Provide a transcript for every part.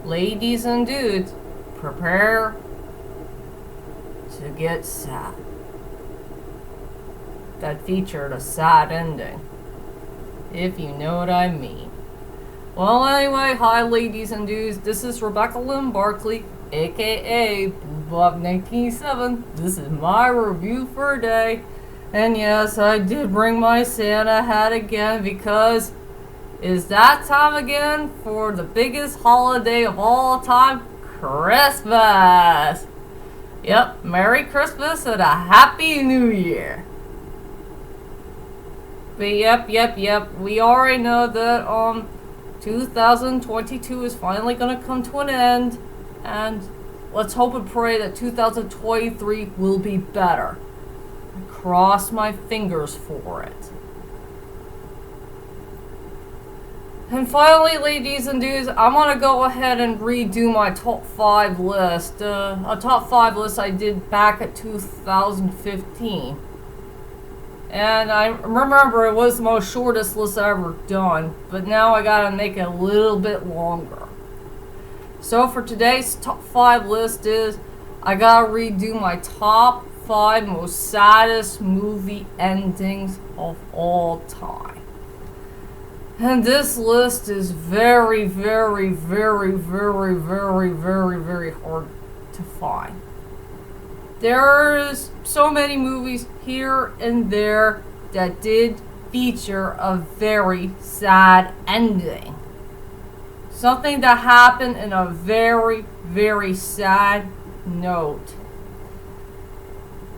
Ladies and dudes, prepare to get sad. That featured a sad ending, if you know what I mean. Well, anyway, hi ladies and dudes, this is Rebecca Lynn Barkley, aka Bob 1987. This is my review for today. And yes, I did bring my Santa hat again because it's that time again for the biggest holiday of all time, Christmas. Yep, Merry Christmas and a Happy New Year. But yep, we already know that 2022 is finally gonna come to an end, and let's hope and pray that 2023 will be better. I cross my fingers for it. And finally, ladies and dudes, I'm gonna go ahead and redo my top 5 list. A top 5 list I did back at 2015. And I remember it was the most shortest list I ever done, but now I gotta make it a little bit longer. So for today's top 5 list is, I gotta redo my top 5 most saddest movie endings of all time. And this list is very hard to find. There's so many movies here and there that did feature a very sad ending. Something that happened in a very sad note.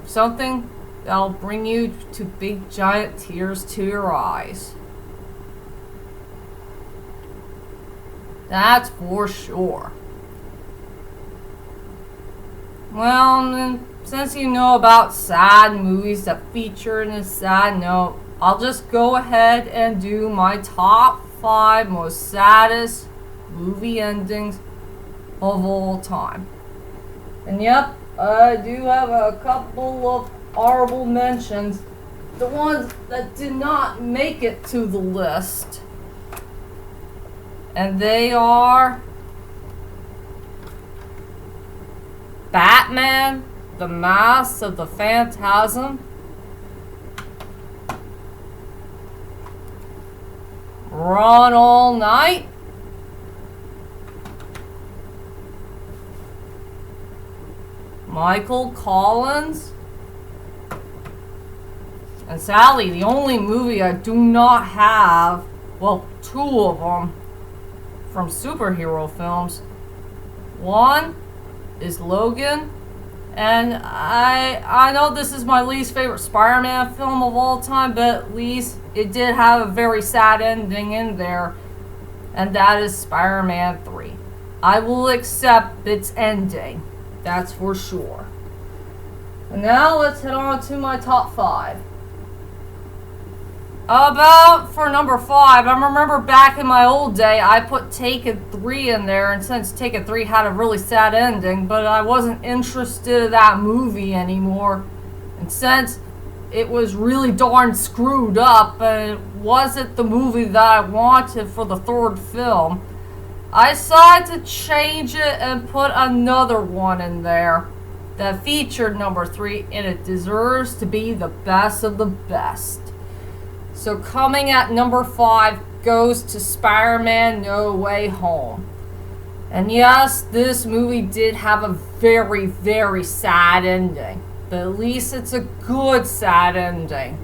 Something that'll bring you to big giant tears to your eyes. That's for sure. Well, since you know about sad movies that feature in a sad note, I'll just go ahead and do my top 5 most saddest movie endings of all time. And yep, I do have a couple of honorable mentions. The ones that did not make it to the list. And they are Batman, The Mask of the Phantasm, Run All Night, Michael Collins, and sadly, the only movie I do not have, well, 2 of them, from superhero films. One is Logan, and I know this is my least favorite Spider-Man film of all time, but at least it did have a very sad ending in there, and that is Spider-Man 3. I will accept its ending, that's for sure. And now let's head on to my top 5. About for number 5, I remember back in my old day, I put Taken 3 in there, and since Taken 3 had a really sad ending, but I wasn't interested in that movie anymore, and since it was really darn screwed up, and it wasn't the movie that I wanted for the 3rd film, I decided to change it and put another one in there that featured number 3, and it deserves to be the best of the best. So coming at number 5 goes to Spider-Man No Way Home. And yes, this movie did have a very sad ending. But at least it's a good sad ending.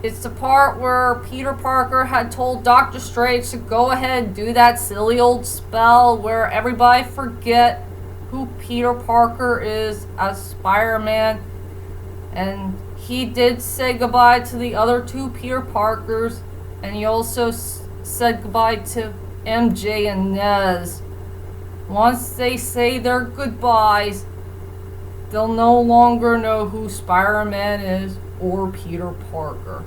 It's the part where Peter Parker had told Dr. Strange to go ahead and do that silly old spell where everybody forget who Peter Parker is as Spider-Man. And he did say goodbye to the other 2 Peter Parkers, and he also said goodbye to MJ and Nez. Once they say their goodbyes, they'll no longer know who Spider-Man is or Peter Parker.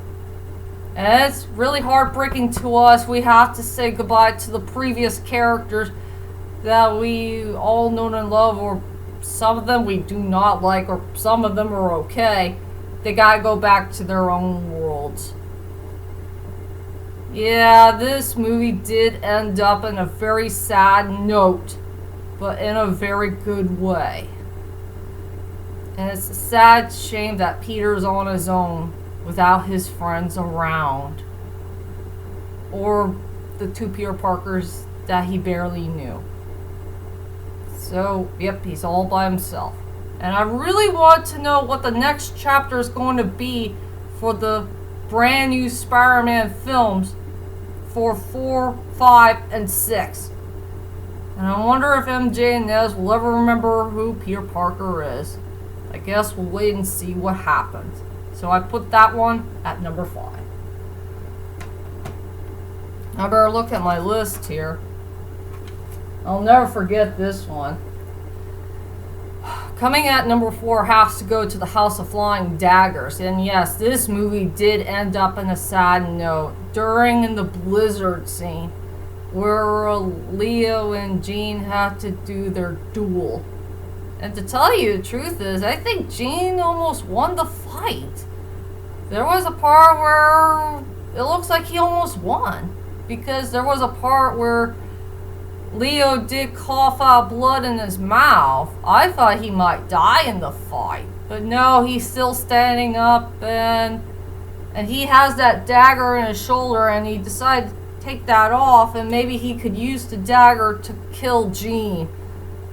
And it's really heartbreaking to us. We have to say goodbye to the previous characters that we all know and love, or some of them we do not like, or some of them are okay. They gotta go back to their own worlds. Yeah, this movie did end up in a very sad note, but in a very good way. And it's a sad shame that Peter's on his own without his friends around. Or the two Peter Parkers that he barely knew. So, yep, he's all by himself. And I really want to know what the next chapter is going to be for the brand new Spider-Man films for 4, 5, and 6. And I wonder if MJ and Nez will ever remember who Peter Parker is. I guess we'll wait and see what happens. So I put that one at number 5. I better look at my list here. I'll never forget this one. Coming at number 4 has to go to the House of Flying Daggers. And yes, this movie did end up in a sad note. During the blizzard scene, where Leo and Jean had to do their duel. And to tell you the truth is, I think Jean almost won the fight. There was a part where it looks like he almost won. Because there was a part where Leo did cough out blood in his mouth. I thought he might die in the fight. But no, he's still standing up and he has that dagger in his shoulder and he decided to take that off and maybe he could use the dagger to kill Jean.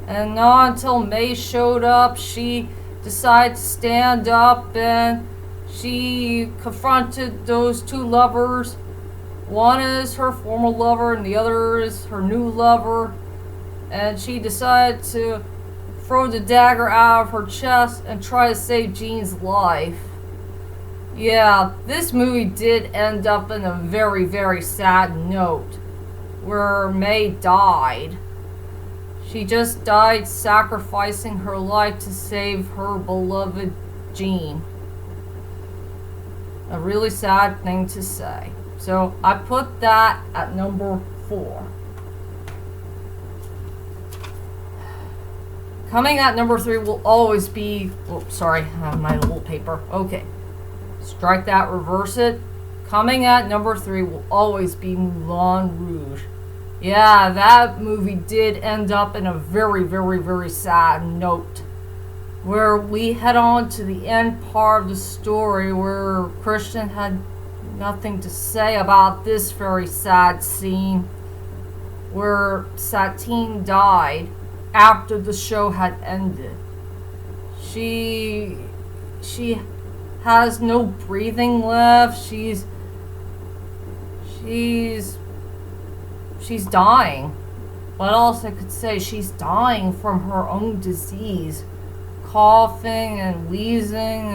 And not until May showed up, she decided to stand up and she confronted those two lovers. One is her former lover and the other is her new lover. And she decided to throw the dagger out of her chest and try to save Jean's life. Yeah, this movie did end up in a very, very sad note where May died. She just died sacrificing her life to save her beloved Jean. A really sad thing to say. So I put that at number 4. Coming at number 3 will always be... Oh, sorry, I have my little paper. Okay. Strike that, reverse it. Coming at number 3 will always be Moulin Rouge. Yeah, that movie did end up in a very, very, very sad note. Where we head on to the end part of the story where Christian had nothing to say about this very sad scene. Where Satine died after the show had ended. She has no breathing left. She's dying. What else I could say? She's dying from her own disease. Coughing and wheezing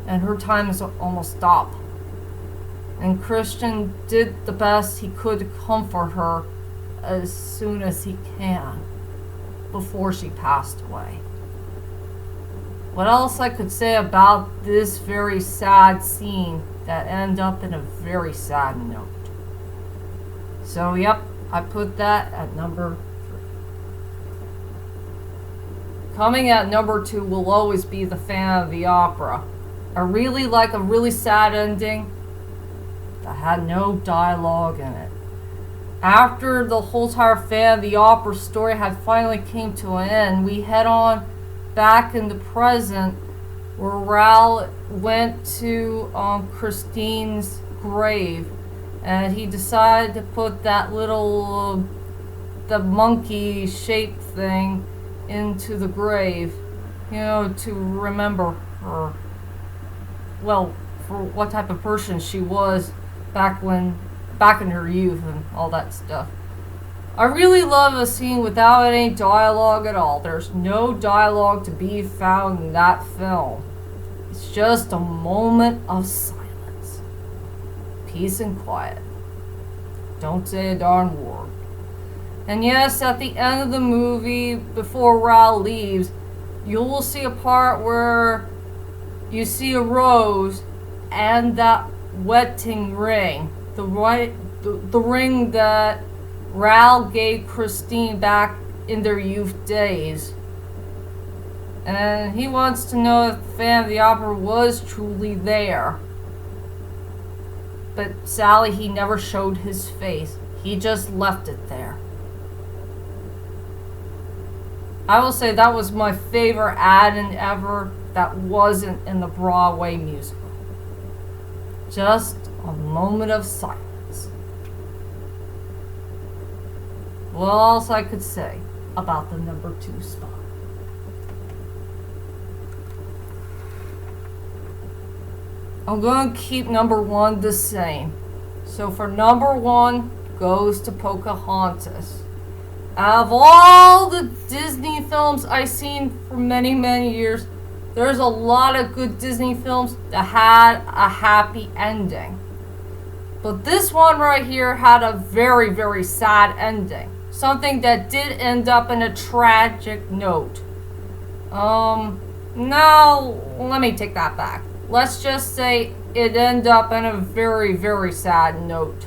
and her time is almost up. And Christian did the best he could to comfort her as soon as he can before she passed away. What else I could say about this very sad scene that ended up in a very sad note? So, yep, I put that at number 3. Coming at number 2 will always be The Phantom of the Opera. I really like a really sad ending that had no dialogue in it. After the whole entire Phantom of the Opera story had finally came to an end, we head on back in the present where Raoul went to Christine's grave and he decided to put that little the monkey shaped thing into the grave, you know, to remember her. Well, for what type of person she was back in her youth and all that stuff. I really love a scene without any dialogue at all. There's no dialogue to be found in that film. It's just a moment of silence. Peace and quiet. Don't say a darn word. And yes, at the end of the movie, before Raoul leaves, you will see a part where you see a rose and that wedding ring. The ring that Raoul gave Christine back in their youth days. And he wants to know if the Phantom of the Opera was truly there. But Sally, he never showed his face. He just left it there. I will say that was my favorite ad-in ever that wasn't in the Broadway musical. Just a moment of silence. What else I could say about the number 2 spot? I'm going to keep number 1 the same. So for number 1 goes to Pocahontas. Out of all the Disney films I've seen for many, many years, there's a lot of good Disney films that had a happy ending. But this one right here had a very, very sad ending. Something that did end up in a tragic note. Now, let me take that back. Let's just say it ended up in a very, very sad note.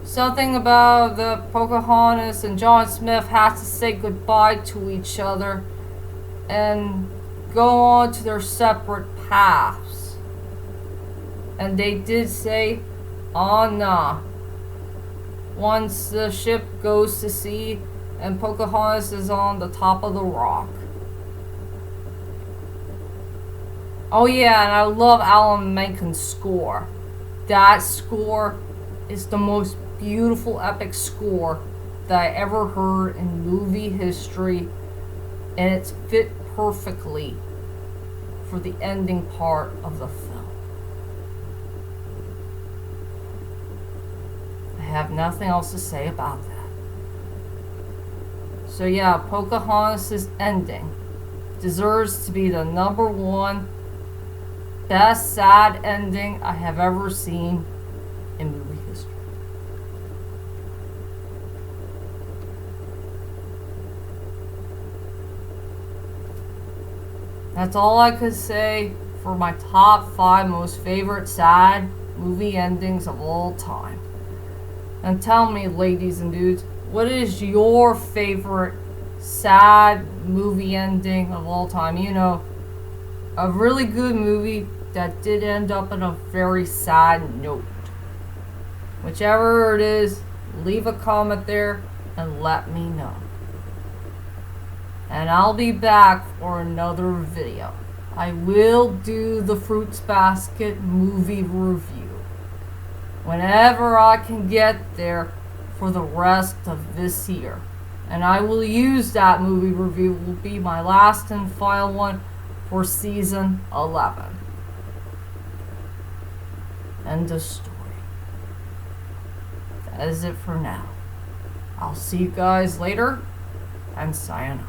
Something about the Pocahontas and John Smith had to say goodbye to each other and go on to their separate paths. And they did say, "Oh nah." Once the ship goes to sea and Pocahontas is on the top of the rock. Oh yeah, and I love Alan Menken's score. That score is the most beautiful epic score that I ever heard in movie history, and it's fit perfectly for the ending part of the film. I have nothing else to say about that. So yeah, Pocahontas' ending deserves to be the number 1 best sad ending I have ever seen in movie history. That's all I could say for my top 5 most favorite sad movie endings of all time. And tell me, ladies and dudes, what is your favorite sad movie ending of all time? You know, a really good movie that did end up in a very sad note. Whichever it is, leave a comment there and let me know. And I'll be back for another video. I will do the Fruits Basket movie review whenever I can get there for the rest of this year. And I will use that movie review, will be my last and final one for season 11. End of story. That is it for now. I'll see you guys later, and sayonara.